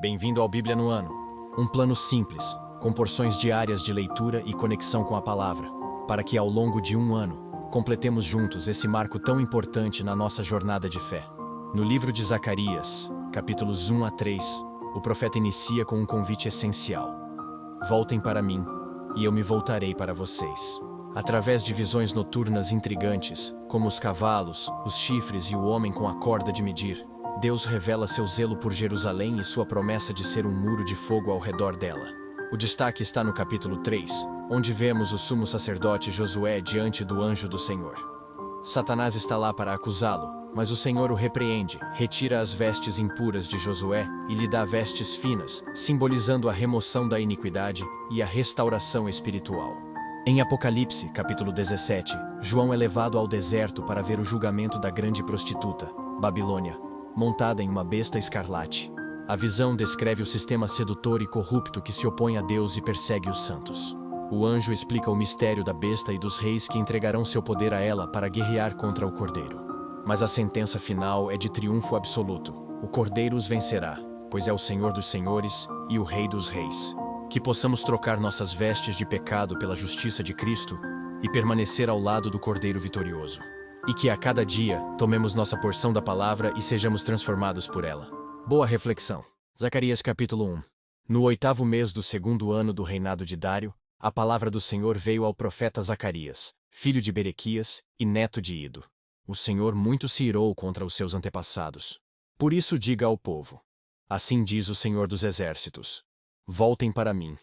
Bem-vindo ao Bíblia no Ano. Um plano simples, com porções diárias de leitura e conexão com a palavra, para que ao longo de um ano, completemos juntos esse marco tão importante na nossa jornada de fé. No livro de Zacarias, capítulos 1 a 3, o profeta inicia com um convite essencial. Voltem para mim, e eu me voltarei para vocês. Através de visões noturnas intrigantes, como os cavalos, os chifres e o homem com a corda de medir, Deus revela seu zelo por Jerusalém e sua promessa de ser um muro de fogo ao redor dela. O destaque está no capítulo 3, onde vemos o sumo sacerdote Josué diante do anjo do Senhor. Satanás está lá para acusá-lo, mas o Senhor o repreende, retira as vestes impuras de Josué e lhe dá vestes finas, simbolizando a remoção da iniquidade e a restauração espiritual. Em Apocalipse, capítulo 17, João é levado ao deserto para ver o julgamento da grande prostituta, Babilônia, montada em uma besta escarlate. A visão descreve o sistema sedutor e corrupto que se opõe a Deus e persegue os santos. O anjo explica o mistério da besta e dos reis que entregarão seu poder a ela para guerrear contra o Cordeiro. Mas a sentença final é de triunfo absoluto. O Cordeiro os vencerá, pois é o Senhor dos senhores e o Rei dos reis. Que possamos trocar nossas vestes de pecado pela justiça de Cristo e permanecer ao lado do Cordeiro vitorioso. E que a cada dia tomemos nossa porção da palavra e sejamos transformados por ela. Boa reflexão. Zacarias capítulo 1. No 8º mês do 2º ano do reinado de Dário, a palavra do Senhor veio ao profeta Zacarias, filho de Berequias e neto de Ido. O Senhor muito se irou contra os seus antepassados. Por isso diga ao povo: assim diz o Senhor dos Exércitos: voltem para mim,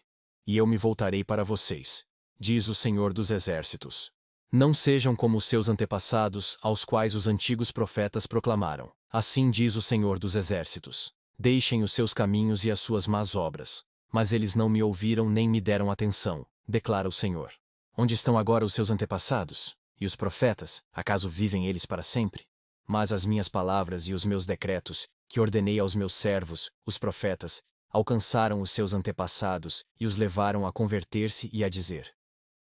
e eu me voltarei para vocês, diz o Senhor dos Exércitos. Não sejam como os seus antepassados, aos quais os antigos profetas proclamaram: assim diz o Senhor dos Exércitos. Deixem os seus caminhos e as suas más obras. Mas eles não me ouviram nem me deram atenção, declara o Senhor. Onde estão agora os seus antepassados? E os profetas, acaso vivem eles para sempre? Mas as minhas palavras e os meus decretos, que ordenei aos meus servos, os profetas, alcançaram os seus antepassados e os levaram a converter-se e a dizer: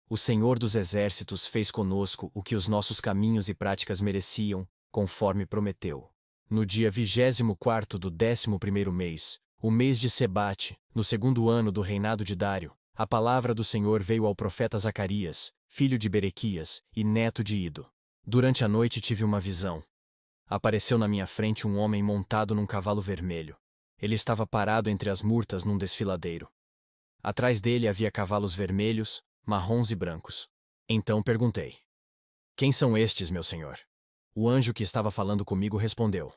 o Senhor dos Exércitos fez conosco o que os nossos caminhos e práticas mereciam, conforme prometeu. No dia 24º do 11º mês, o mês de Sebate, no 2º ano do reinado de Dário, a palavra do Senhor veio ao profeta Zacarias, filho de Berequias e neto de Ido. Durante a noite tive uma visão. Apareceu na minha frente um homem montado num cavalo vermelho. Ele estava parado entre as murtas num desfiladeiro. Atrás dele havia cavalos vermelhos, marrons e brancos. Então perguntei: quem são estes, meu senhor? O anjo que estava falando comigo respondeu: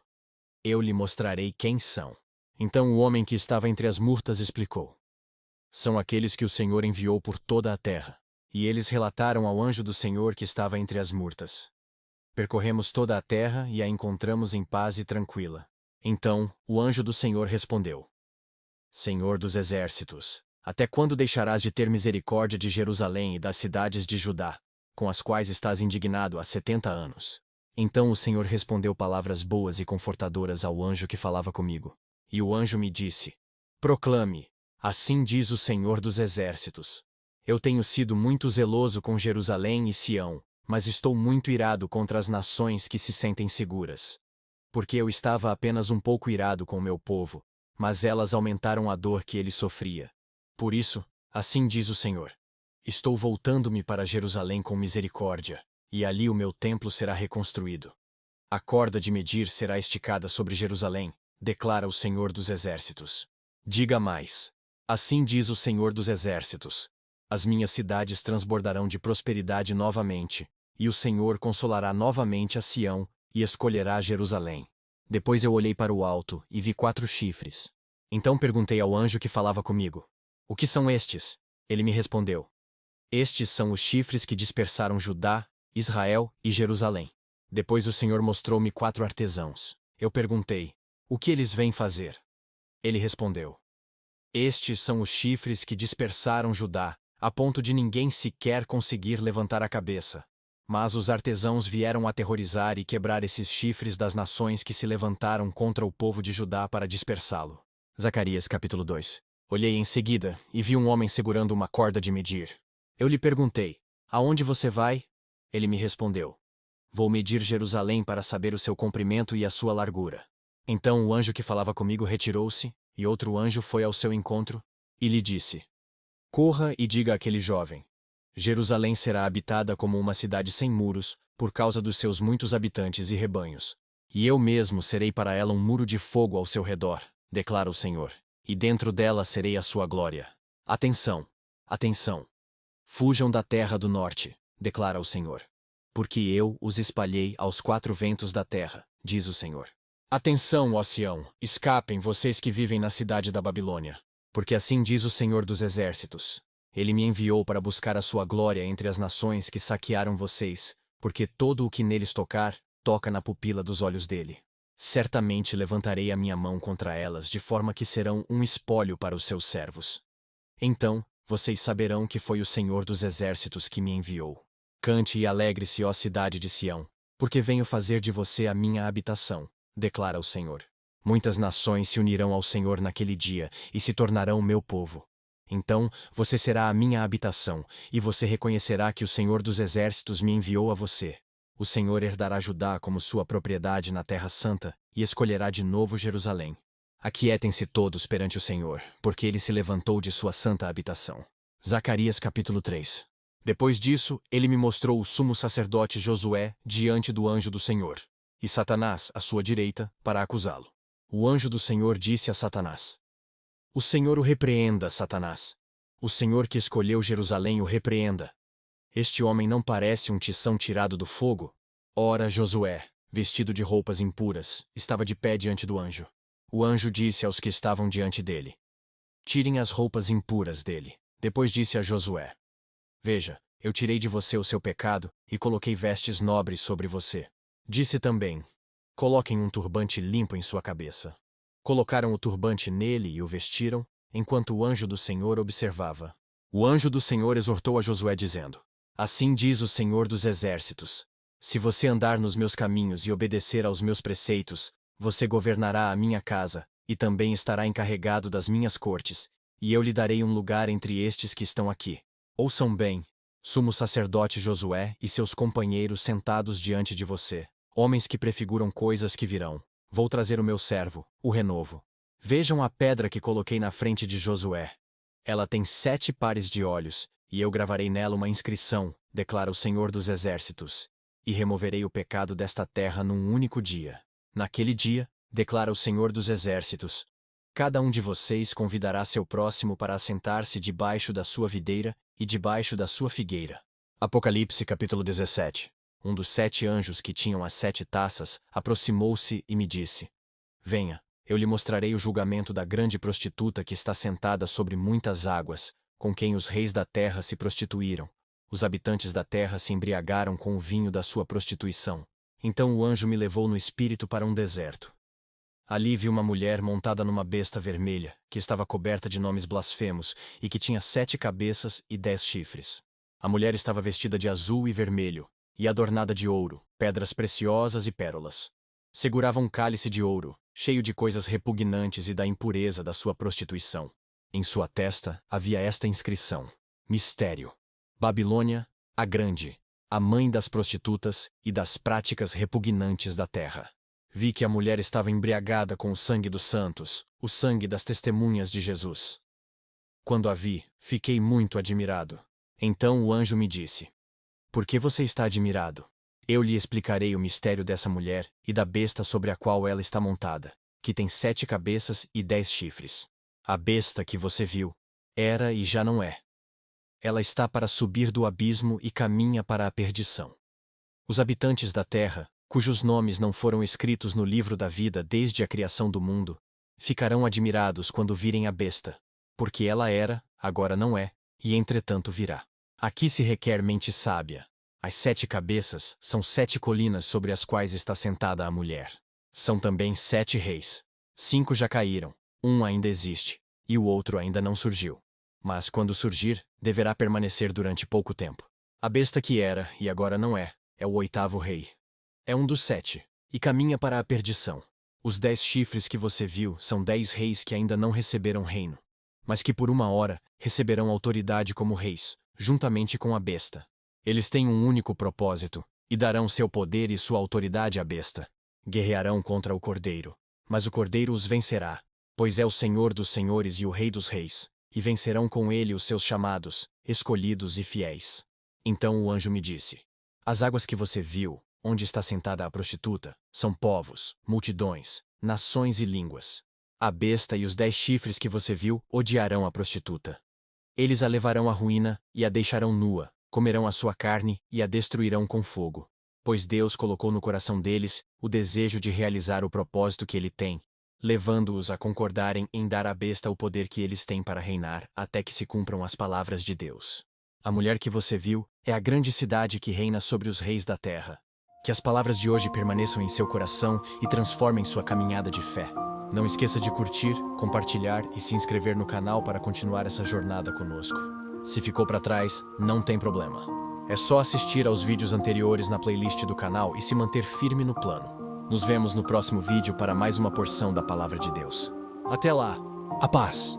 eu lhe mostrarei quem são. Então o homem que estava entre as murtas explicou: são aqueles que o Senhor enviou por toda a terra. E eles relataram ao anjo do Senhor que estava entre as murtas: percorremos toda a terra e a encontramos em paz e tranquila. Então o anjo do Senhor respondeu: Senhor dos Exércitos, até quando deixarás de ter misericórdia de Jerusalém e das cidades de Judá, com as quais estás indignado há 70 anos? Então o Senhor respondeu palavras boas e confortadoras ao anjo que falava comigo. E o anjo me disse: proclame, assim diz o Senhor dos Exércitos. Eu tenho sido muito zeloso com Jerusalém e Sião, mas estou muito irado contra as nações que se sentem seguras. Porque eu estava apenas um pouco irado com o meu povo, mas elas aumentaram a dor que ele sofria. Por isso, assim diz o Senhor: estou voltando-me para Jerusalém com misericórdia, e ali o meu templo será reconstruído. A corda de medir será esticada sobre Jerusalém, declara o Senhor dos Exércitos. Diga mais: assim diz o Senhor dos Exércitos: as minhas cidades transbordarão de prosperidade novamente, e o Senhor consolará novamente a Sião, e escolherá Jerusalém. Depois eu olhei para o alto, e vi 4 chifres. Então perguntei ao anjo que falava comigo: o que são estes? Ele me respondeu: estes são os chifres que dispersaram Judá, Israel e Jerusalém. Depois o Senhor mostrou-me 4 artesãos. Eu perguntei: o que eles vêm fazer? Ele respondeu: estes são os chifres que dispersaram Judá, a ponto de ninguém sequer conseguir levantar a cabeça. Mas os artesãos vieram aterrorizar e quebrar esses chifres das nações que se levantaram contra o povo de Judá para dispersá-lo. Zacarias capítulo 2. Olhei em seguida e vi um homem segurando uma corda de medir. Eu lhe perguntei: aonde você vai? Ele me respondeu: vou medir Jerusalém para saber o seu comprimento e a sua largura. Então o anjo que falava comigo retirou-se, E outro anjo foi ao seu encontro e lhe disse: Corra e diga àquele jovem: Jerusalém será habitada como uma cidade sem muros, por causa dos seus muitos habitantes e rebanhos. E eu mesmo serei para ela um muro de fogo ao seu redor, declara o Senhor, e dentro dela serei a sua glória. Atenção! Atenção! Fujam da terra do norte, declara o Senhor. Porque eu os espalhei aos quatro ventos da terra, diz o Senhor. Atenção, ó Sião, escapem vocês que vivem na cidade da Babilônia. Porque assim diz o Senhor dos Exércitos. Ele me enviou para buscar a sua glória entre as nações que saquearam vocês, porque todo o que neles tocar, toca na pupila dos olhos dele. Certamente levantarei a minha mão contra elas, de forma que serão um espólio para os seus servos. Então, vocês saberão que foi o Senhor dos Exércitos que me enviou. Cante e alegre-se, ó cidade de Sião, porque venho fazer de você a minha habitação, declara o Senhor. Muitas nações se unirão ao Senhor naquele dia e se tornarão meu povo. Então, você será a minha habitação, e você reconhecerá que o Senhor dos Exércitos me enviou a você. O Senhor herdará Judá como sua propriedade na Terra Santa e escolherá de novo Jerusalém. Aquietem-se todos perante o Senhor, porque ele se levantou de sua santa habitação. Zacarias capítulo 3. Depois disso, ele me mostrou o sumo sacerdote Josué diante do anjo do Senhor, e Satanás à sua direita, para acusá-lo. O anjo do Senhor disse a Satanás: O Senhor o repreenda, Satanás. O Senhor que escolheu Jerusalém o repreenda. Este homem não parece um tição tirado do fogo? Ora, Josué, vestido de roupas impuras, estava de pé diante do anjo. O anjo disse aos que estavam diante dele: Tirem as roupas impuras dele. Depois disse a Josué: Veja, eu tirei de você o seu pecado e coloquei vestes nobres sobre você. Disse também: Coloquem um turbante limpo em sua cabeça. Colocaram o turbante nele e o vestiram, enquanto o anjo do Senhor observava. O anjo do Senhor exortou a Josué dizendo: Assim diz o Senhor dos Exércitos: Se você andar nos meus caminhos e obedecer aos meus preceitos, você governará a minha casa, e também estará encarregado das minhas cortes, e eu lhe darei um lugar entre estes que estão aqui. Ouçam bem, sumo sacerdote Josué e seus companheiros sentados diante de você, homens que prefiguram coisas que virão. Vou trazer o meu servo, o renovo. Vejam a pedra que coloquei na frente de Josué. Ela tem 7 pares de olhos, e eu gravarei nela uma inscrição, declara o Senhor dos Exércitos, e removerei o pecado desta terra num único dia. Naquele dia, declara o Senhor dos Exércitos, cada um de vocês convidará seu próximo para assentar-se debaixo da sua videira e debaixo da sua figueira. Apocalipse capítulo 17. Um dos 7 anjos que tinham as 7 taças aproximou-se e me disse: Venha, eu lhe mostrarei o julgamento da grande prostituta que está sentada sobre muitas águas, com quem os reis da terra se prostituíram. Os habitantes da terra se embriagaram com o vinho da sua prostituição. Então o anjo me levou no espírito para um deserto. Ali vi uma mulher montada numa besta vermelha, que estava coberta de nomes blasfemos e que tinha 7 cabeças e 10 chifres. A mulher estava vestida de azul e vermelho, e adornada de ouro, pedras preciosas e pérolas. Segurava um cálice de ouro, cheio de coisas repugnantes e da impureza da sua prostituição. Em sua testa havia esta inscrição: Mistério. Babilônia, a Grande, a mãe das prostitutas e das práticas repugnantes da terra. Vi que a mulher estava embriagada com o sangue dos santos, o sangue das testemunhas de Jesus. Quando a vi, fiquei muito admirado. Então o anjo me disse: Por que você está admirado? Eu lhe explicarei o mistério dessa mulher e da besta sobre a qual ela está montada, que tem 7 cabeças e 10 chifres. A besta que você viu era e já não é. Ela está para subir do abismo e caminha para a perdição. Os habitantes da terra, cujos nomes não foram escritos no livro da vida desde a criação do mundo, ficarão admirados quando virem a besta, porque ela era, agora não é, e entretanto virá. Aqui se requer mente sábia. As 7 cabeças são 7 colinas sobre as quais está sentada a mulher. São também 7 reis. 5 já caíram, um ainda existe, e o outro ainda não surgiu. Mas quando surgir, deverá permanecer durante pouco tempo. A besta que era, e agora não é o 8º rei. É um dos 7, e caminha para a perdição. Os 10 chifres que você viu são 10 reis que ainda não receberam reino, mas que por uma hora receberão autoridade como reis, juntamente com a besta. Eles têm um único propósito, e darão seu poder e sua autoridade à besta. Guerrearão contra o cordeiro, mas o cordeiro os vencerá, pois é o Senhor dos senhores e o Rei dos reis, e vencerão com ele os seus chamados, escolhidos e fiéis. Então o anjo me disse: as águas que você viu, onde está sentada a prostituta, são povos, multidões, nações e línguas. A besta e os 10 chifres que você viu odiarão a prostituta. Eles a levarão à ruína e a deixarão nua, comerão a sua carne e a destruirão com fogo. Pois Deus colocou no coração deles o desejo de realizar o propósito que ele tem, levando-os a concordarem em dar à besta o poder que eles têm para reinar até que se cumpram as palavras de Deus. A mulher que você viu é a grande cidade que reina sobre os reis da terra. Que as palavras de hoje permaneçam em seu coração e transformem sua caminhada de fé. Não esqueça de curtir, compartilhar e se inscrever no canal para continuar essa jornada conosco. Se ficou para trás, não tem problema. É só assistir aos vídeos anteriores na playlist do canal e se manter firme no plano. Nos vemos no próximo vídeo para mais uma porção da Palavra de Deus. Até lá, a paz!